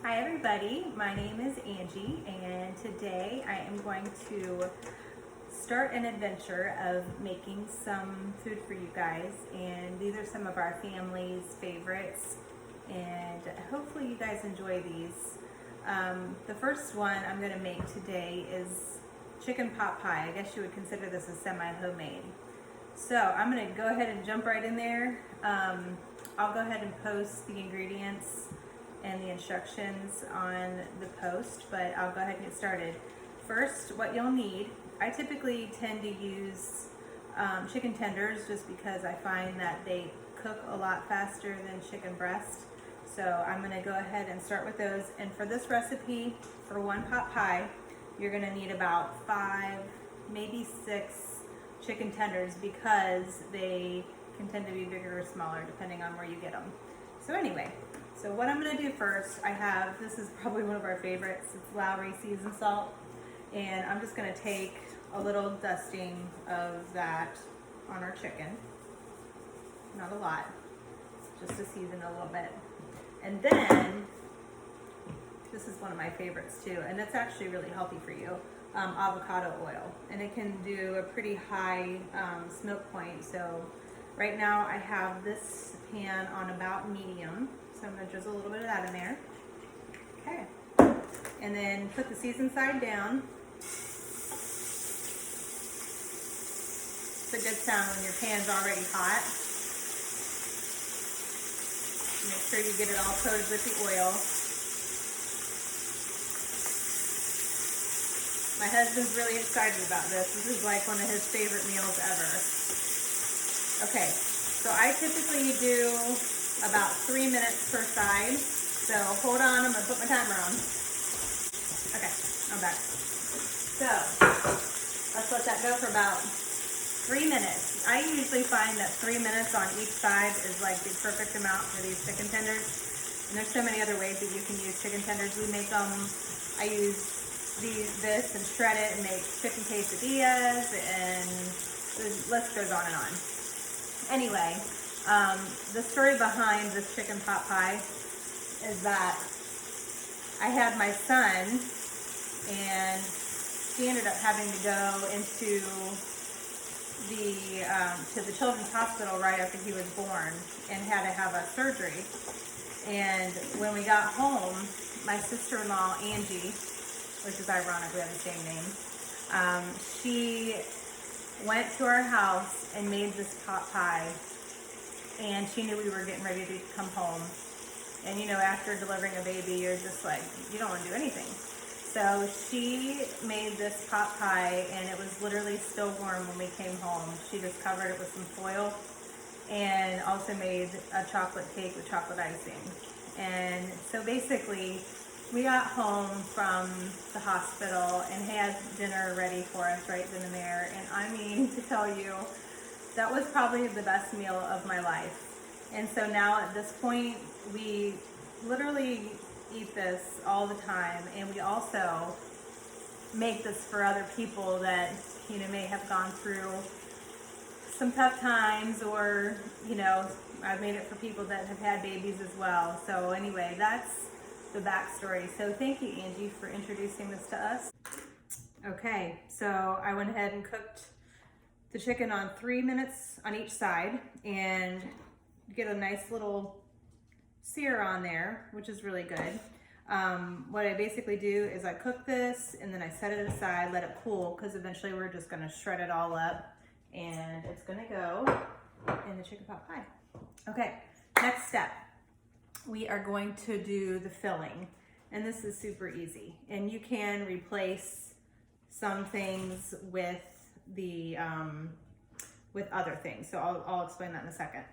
Hi everybody, my name is Angie and today I am going to start an adventure of making some food for you guys, and these are some of our family's favorites and hopefully you guys enjoy these. The first one I'm going to make today is chicken pot pie. I guess you would consider this a semi-homemade. So I'm going to go ahead and jump right in there. I'll go ahead and post the ingredients and the instructions on the post, but I'll go ahead and get started. First, what you'll need, I typically tend to use chicken tenders just because I find that they cook a lot faster than chicken breast. So I'm gonna go ahead and start with those. And for this recipe, for one pot pie, you're gonna need about 5, maybe 6 chicken tenders because they can tend to be bigger or smaller depending on where you get them. So anyway, so what I'm going to do first, this is probably one of our favorites, it's Lawry seasoned salt, and I'm just going to take a little dusting of that on our chicken, not a lot, just to season a little bit. And then, this is one of my favorites too, and it's actually really healthy for you, avocado oil, and it can do a pretty high smoke point. So right now I have this pan on about medium. So I'm going to drizzle a little bit of that in there. Okay. And then put the seasoned side down. It's a good sound when your pan's already hot. Make sure you get it all coated with the oil. My husband's really excited about this. This is like one of his favorite meals ever. Okay, so I typically do about 3 minutes per side. So hold on, I'm gonna put my timer on. Okay, I'm back. So let's let that go for about 3 minutes. I usually find that 3 minutes on each side is like the perfect amount for these chicken tenders. And there's so many other ways that you can use chicken tenders. We make them, I use this and shred it and make chicken quesadillas, and the list goes on and on. Anyway, the story behind this chicken pot pie is that I had my son, and he ended up having to go into the children's hospital right after he was born and had to have a surgery. And when we got home, my sister-in-law Angie, which is ironic, we have the same name, she went to our house and made this pot pie. And she knew we were getting ready to come home. And you know, after delivering a baby, you're just like, you don't want to do anything. So she made this pot pie, and it was literally still warm when we came home. She just covered it with some foil and also made a chocolate cake with chocolate icing. And so basically, we got home from the hospital and had dinner ready for us right then and there. And I mean, to tell you, that was probably the best meal of my life. And so now at this point, we literally eat this all the time. And we also make this for other people that, you know, may have gone through some tough times, or, you know, I've made it for people that have had babies as well. So anyway, that's the backstory. So thank you, Angie, for introducing this to us. Okay, so I went ahead and cooked the chicken on 3 minutes on each side and get a nice little sear on there, which is really good. What I basically do is I cook this and then I set it aside, let it cool, because eventually we're just going to shred it all up and it's going to go in the chicken pot pie. Okay, next step. We are going to do the filling, and this is super easy. And you can replace some things with the with other things. So I'll explain that in a second.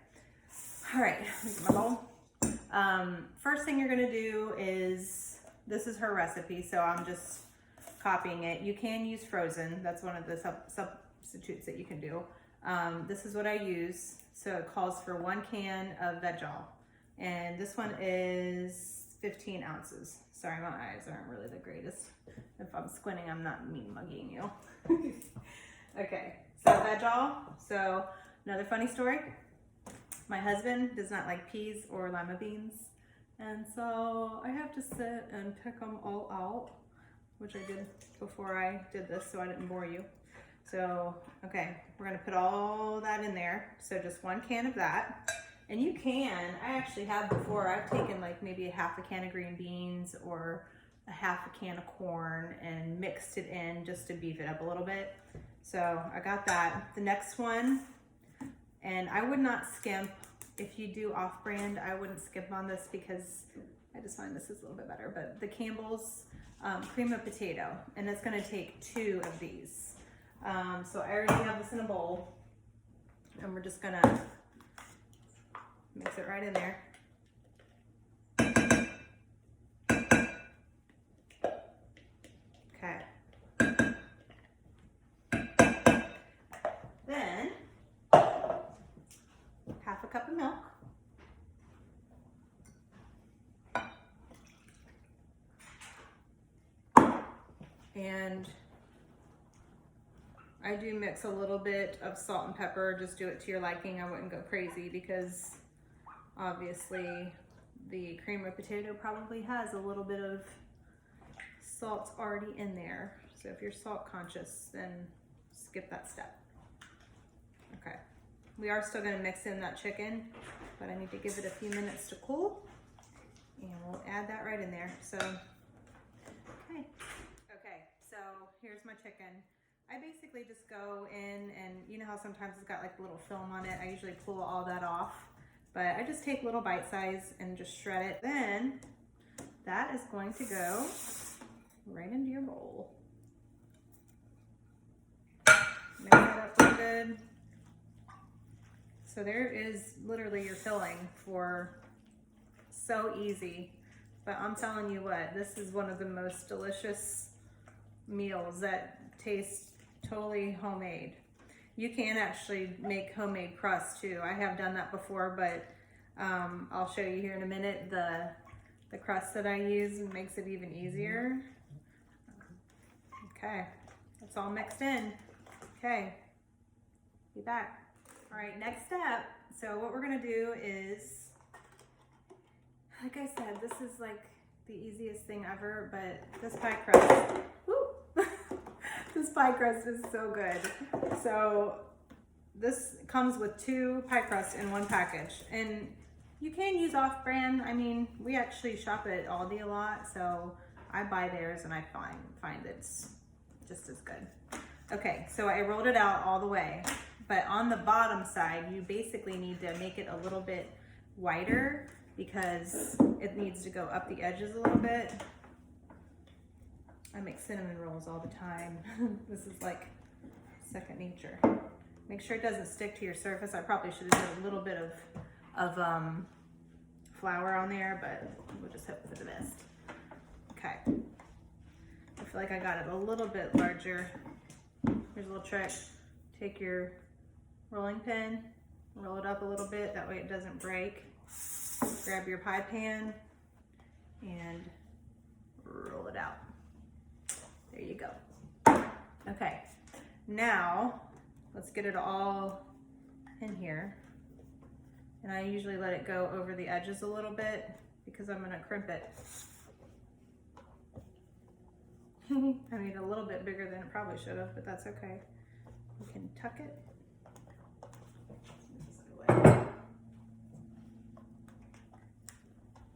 All right, let me get my bowl. First thing you're gonna do is, this is her recipe, so I'm just copying it. You can use frozen. That's one of the substitutes that you can do. This is what I use. So it calls for 1 can of veg oil. And this one is 15 ounces. Sorry, my eyes aren't really the greatest. If I'm squinting, I'm not mean mugging you. Okay, so veg oil. So another funny story. My husband does not like peas or lima beans. And so I have to sit and pick them all out, which I did before I did this so I didn't bore you. So, okay, we're gonna put all that in there. So just 1 can of that. And you can, I actually have before, I've taken like maybe a half a can of green beans or a half a can of corn and mixed it in just to beef it up a little bit. So I got that. The next one, and I would not skimp. If you do off-brand, I wouldn't skimp on this because I just find this is a little bit better. But the Campbell's cream of potato, and it's gonna take 2 of these. So I already have this in a bowl, and we're just gonna mix it right in there. Okay. Then, half a cup of milk. And I do mix a little bit of salt and pepper, just do it to your liking. I wouldn't go crazy because obviously the cream of potato probably has a little bit of salt already in there. So if you're salt conscious, then skip that step. Okay, we are still gonna mix in that chicken, but I need to give it a few minutes to cool, and we'll add that right in there. So, okay, so here's my chicken. I basically just go in, and you know how sometimes it's got like a little film on it. I usually pull all that off, but I just take little bite size and just shred it. Then that is going to go right into your bowl. Mix that up real good. So there is literally your filling for so easy. But I'm telling you what, this is one of the most delicious meals that taste totally homemade. You can actually make homemade crust too. I have done that before, but I'll show you here in a minute. The crust that I use makes it even easier. Okay, it's all mixed in. Okay, be back. All right, next step. So what we're gonna do is, like I said, this is like the easiest thing ever, but this pie crust, woo, this pie crust is so good. So this comes with 2 pie crusts in 1 package, and you can use off-brand. I mean, we actually shop at Aldi a lot, so I buy theirs and I find it's just as good. Okay, so I rolled it out all the way, but on the bottom side, you basically need to make it a little bit wider because it needs to go up the edges a little bit. I make cinnamon rolls all the time. This is like second nature. Make sure it doesn't stick to your surface. I probably should have done a little bit of flour on there, but we'll just hope for the best. Okay. I feel like I got it a little bit larger. Here's a little trick. Take your rolling pin, roll it up a little bit, that way it doesn't break. Grab your pie pan and roll it out. There you go. Okay, now let's get it all in here. And I usually let it go over the edges a little bit because I'm gonna crimp it. I mean, a little bit bigger than it probably should have, but that's okay. We can tuck it.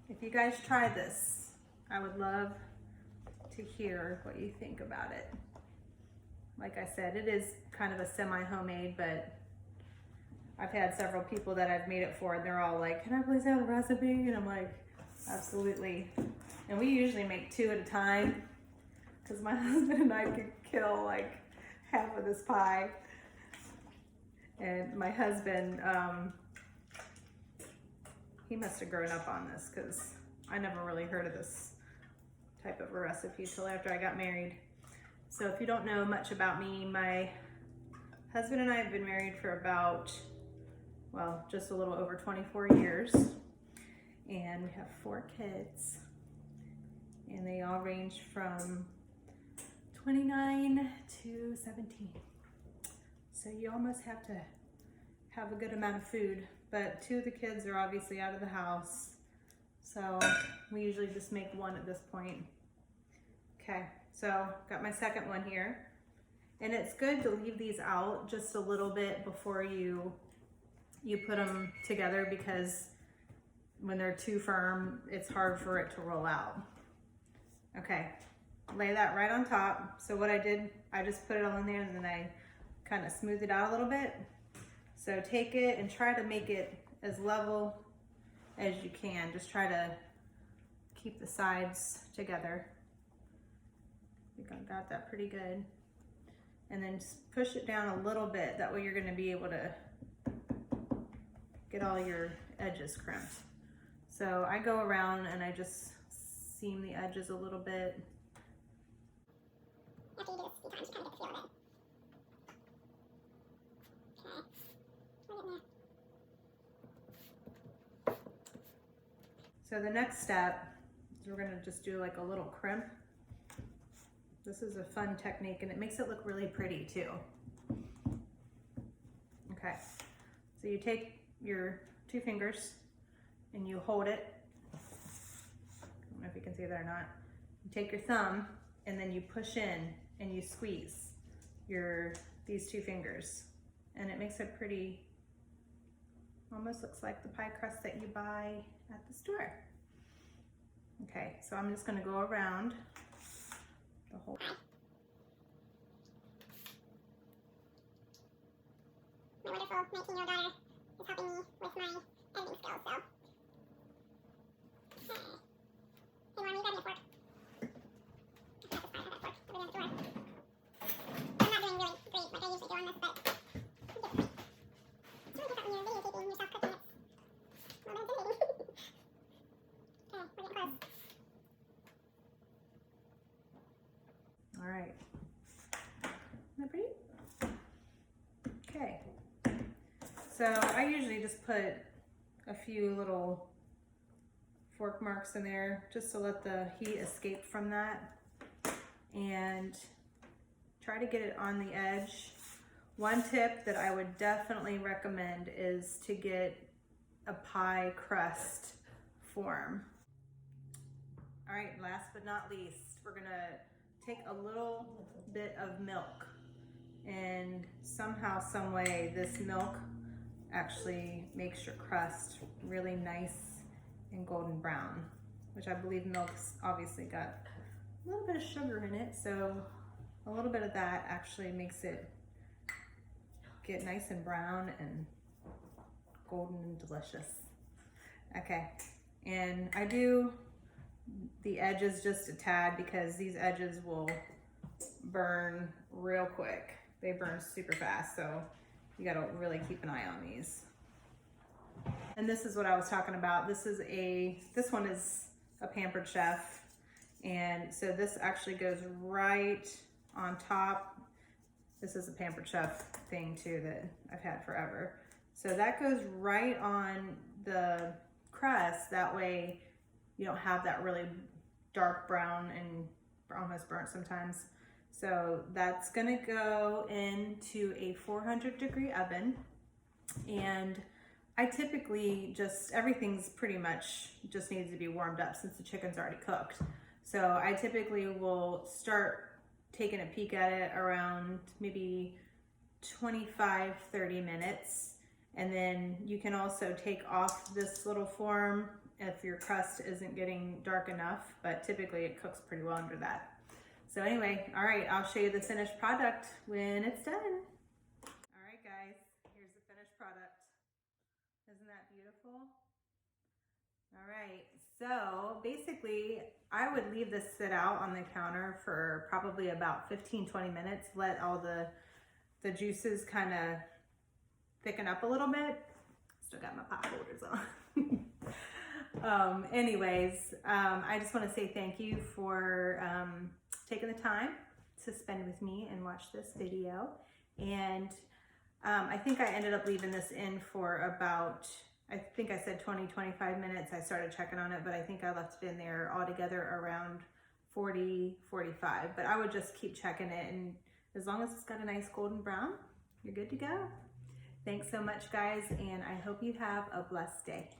If you guys try this, I would love to hear what you think about it. Like I said, it is kind of a semi-homemade, but I've had several people that I've made it for, and they're all like, can I please have a recipe? And I'm like, absolutely. And we usually make 2 at a time because my husband and I could kill like half of this pie. And my husband, he must have grown up on this because I never really heard of this type of a recipe till after I got married. So if you don't know much about me, my husband and I have been married for about, well, just a little over 24 years. And we have 4 kids. And they all range from 29 to 17. So you almost have to have a good amount of food. But 2 of the kids are obviously out of the house. So we usually just make one at this point. Okay, so got my second one here. And it's good to leave these out just a little bit before you put them together, because when they're too firm, it's hard for it to roll out. Okay, lay that right on top. So what I did, I just put it all in there and then I kind of smooth it out a little bit. So take it and try to make it as level as you can. Just try to keep the sides together. I think I got that pretty good. And then just push it down a little bit. That way you're gonna be able to get all your edges crimped. So I go around and I just seam the edges a little bit. After you do this a few times, you kind of get the feel of it. Okay, we're getting there. So the next step is we're gonna just do like a little crimp. This is a fun technique and it makes it look really pretty too. Okay, so you take your 2 fingers and you hold it. I don't know if you can see that or not. You take your thumb and then you push in and you squeeze these 2 fingers. And it makes it pretty, almost looks like the pie crust that you buy at the store. Okay, so I'm just gonna go around the whole. My wonderful 19-year-old daughter is helping me with my editing skills, so. Okay. Hey, Lawry, you grab me a fork. I forgot this part, I had that fork over there at the door. I'm not doing really great like I usually do on this, but you get the point. It's really tough when you're videotaping yourself cooking. It's a little bit intimidating. Okay, we're getting close. All right, isn't that pretty? Okay, so I usually just put a few little fork marks in there just to let the heat escape from that, and try to get it on the edge. One tip that I would definitely recommend is to get a pie crust form. All right, last but not least, we're gonna take a little bit of milk, and somehow, some way, this milk actually makes your crust really nice and golden brown, which I believe milk's obviously got a little bit of sugar in it, so a little bit of that actually makes it get nice and brown and golden and delicious. Okay, and I do the edges just a tad because these edges will burn real quick. They burn super fast, so you gotta really keep an eye on these. And this is what I was talking about. This one is a Pampered Chef, and so this actually goes right on top. This is a Pampered Chef thing too that I've had forever. So that goes right on the crust. That way you don't have that really dark brown and almost burnt sometimes. So that's gonna go into a 400-degree oven. And I typically everything's pretty much just needs to be warmed up since the chicken's already cooked. So I typically will start taking a peek at it around maybe 25-30 minutes. And then you can also take off this little form if your crust isn't getting dark enough, but typically it cooks pretty well under that. So anyway, all right, I'll show you the finished product when it's done. All right, guys, here's the finished product. Isn't that beautiful? All right, so basically I would leave this sit out on the counter for probably about 15-20 minutes, let all the juices kind of thicken up a little bit. Still got my pot holders on. Anyways, I just want to say thank you for taking the time to spend with me and watch this video. And I think I ended up leaving this in for about, I think I said 20-25 minutes. I started checking on it, but I think I left it in there altogether around 40-45. But I would just keep checking it, and as long as it's got a nice golden brown, you're good to go. Thanks so much, guys, and I hope you have a blessed day.